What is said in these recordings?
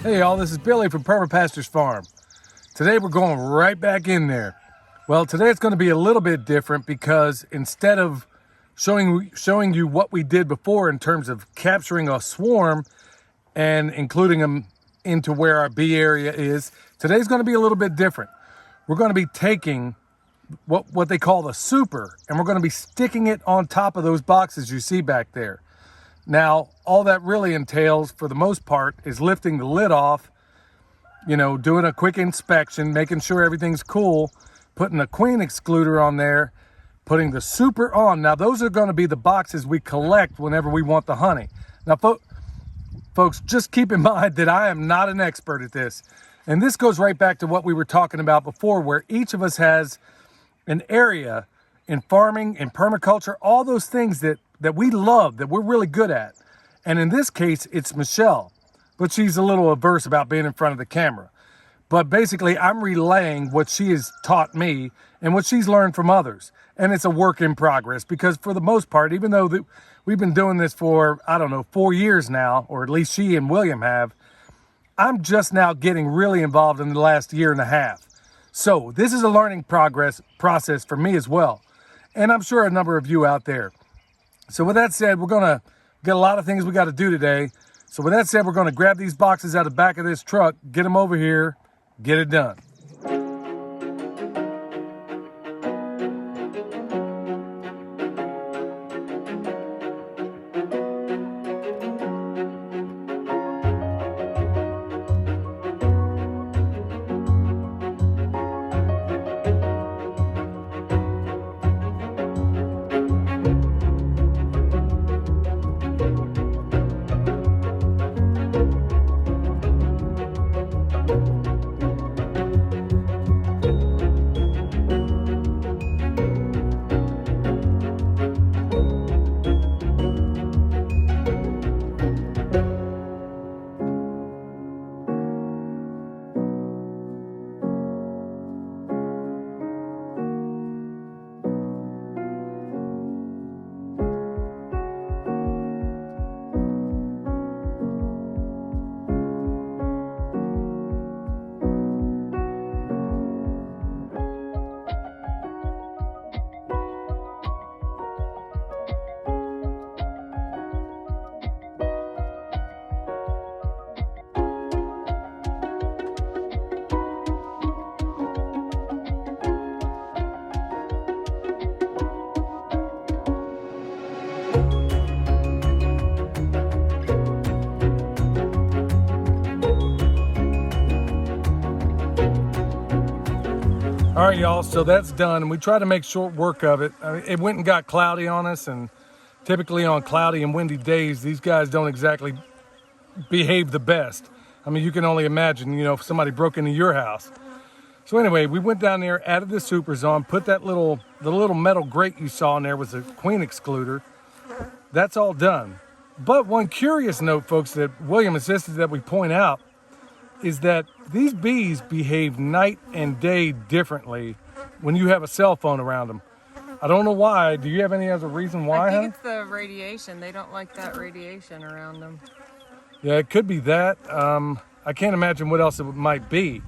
Hey y'all, this is Billy from Perma Pastures Farm. Today we're going right back in there. Well, today it's going to be a little bit different because instead of showing you what we did before in terms of capturing a swarm and including them into where our bee area is, today's going to be a little bit different. We're going to be taking what they call the super, and we're going to be sticking it on top of those boxes you see back there. Now, all that really entails, for the most part, is lifting the lid off, doing a quick inspection, making sure everything's cool, putting a queen excluder on there, putting the super on. Now, those are going to be the boxes we collect whenever we want the honey. Now, folks, just keep in mind that I am not an expert at this. And this goes right back to what we were talking about before, where each of us has an area in farming, in permaculture, all those things that we love, that we're really good at. And in this case, it's Michelle, but she's a little averse about being in front of the camera. But basically, I'm relaying what she has taught me and what she's learned from others. And it's a work in progress because for the most part, even though we've been doing this for, 4 years now, or at least she and William have, I'm just now getting really involved in the last year and a half. So this is a learning process for me as well. And I'm sure a number of you out there. So with that said, we're going to get a lot of things we got to do today. So with that said, we're going to grab these boxes out of the back of this truck, get them over here, get it done. All right, y'all, so that's done, and we try to make short work of it. It went and got cloudy on us, and typically on cloudy and windy days, these guys don't exactly behave the best. I mean, you can only imagine, if somebody broke into your house. So anyway, we went down there, added the supers on, put the little metal grate you saw in there was a queen excluder. That's all done. But one curious note, folks, that William insisted that we point out is that these bees behave night and day differently when you have a cell phone around them. I don't know why. Do you have any other reason why? I think it's the radiation. They don't like that radiation around them. Yeah, it could be that. I can't imagine what else it might be.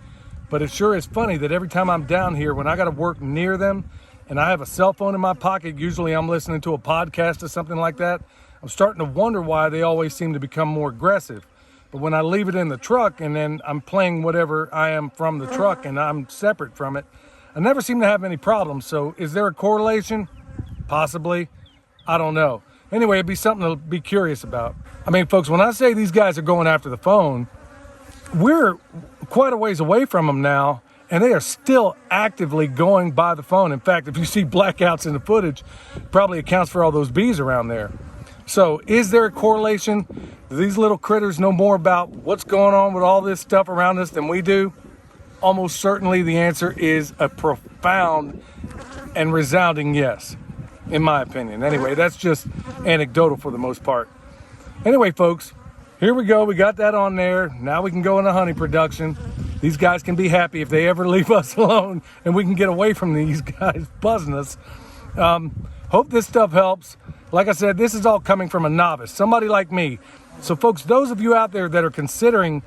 But it sure is funny that every time I'm down here, when I got to work near them and I have a cell phone in my pocket, usually I'm listening to a podcast or something like that, I'm starting to wonder why they always seem to become more aggressive. But when I leave it in the truck and then I'm playing whatever I am from the truck and I'm separate from it, I never seem to have any problems. So is there a correlation? Possibly. I don't know. Anyway, it'd be something to be curious about. I mean, folks, when I say these guys are going after the phone, we're quite a ways away from them now, and they are still actively going by the phone. In fact, if you see blackouts in the footage, it probably accounts for all those bees around there. So is there a correlation? Do these little critters know more about what's going on with all this stuff around us than we do? Almost certainly the answer is a profound and resounding yes, in my opinion. Anyway, that's just anecdotal for the most part. Anyway, folks, here we go. We got that on there. Now we can go into honey production. These guys can be happy if they ever leave us alone and we can get away from these guys buzzing us. Hope this stuff helps. Like I said, this is all coming from a novice, somebody like me. So folks, those of you out there that are considering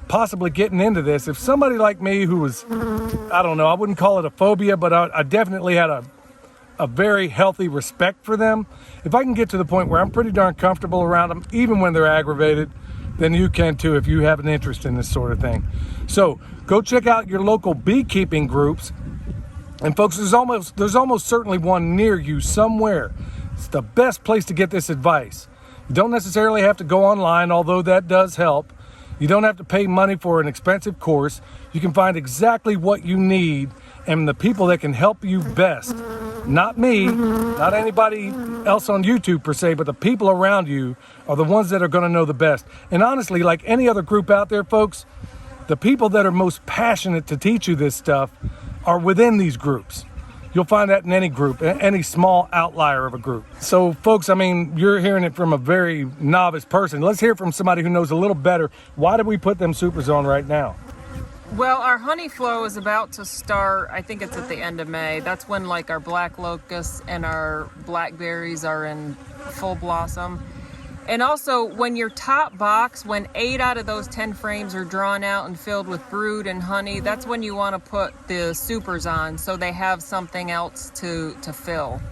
possibly getting into this, if somebody like me who was, I don't know, I wouldn't call it a phobia, but I definitely had a very healthy respect for them. If I can get to the point where I'm pretty darn comfortable around them, even when they're aggravated, then you can too if you have an interest in this sort of thing. So go check out your local beekeeping groups. And folks, there's almost certainly one near you somewhere. It's the best place to get this advice. You don't necessarily have to go online, although that does help. You don't have to pay money for an expensive course. You can find exactly what you need and the people that can help you best. Not me, not anybody else on YouTube per se, but the people around you are the ones that are going to know the best. And honestly, like any other group out there, folks, the people that are most passionate to teach you this stuff are within these groups. You'll find that in any group, any small outlier of a group. So folks, I mean, you're hearing it from a very novice person. Let's hear from somebody who knows a little better. Why did we put them supers on right now? Well, our honey flow is about to start. I think it's at the end of May. That's when like our black locusts and our blackberries are in full blossom. And also when your top box, when 8 out of those 10 frames are drawn out and filled with brood and honey, that's when you want to put the supers on so they have something else to fill.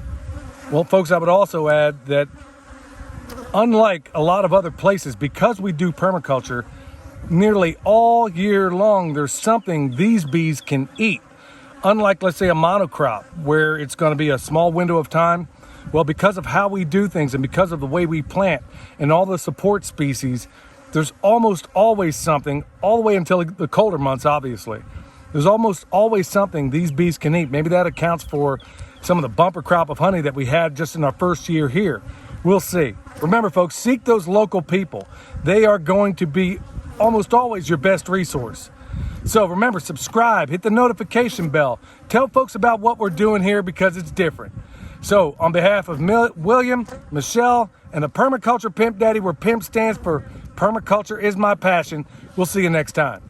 Well, folks, I would also add that unlike a lot of other places, because we do permaculture, nearly all year long, there's something these bees can eat. Unlike, let's say, a monocrop, where it's going to be a small window of time. Well, because of how we do things and because of the way we plant and all the support species, there's almost always something, all the way until the colder months, obviously. There's almost always something these bees can eat. Maybe that accounts for some of the bumper crop of honey that we had just in our first year here. We'll see. Remember, folks, seek those local people. They are going to be almost always your best resource. So remember, subscribe, hit the notification bell, tell folks about what we're doing here because it's different. So on behalf of William, Michelle, and the Permaculture Pimp Daddy, where PIMP stands for Permaculture is my passion, we'll see you next time.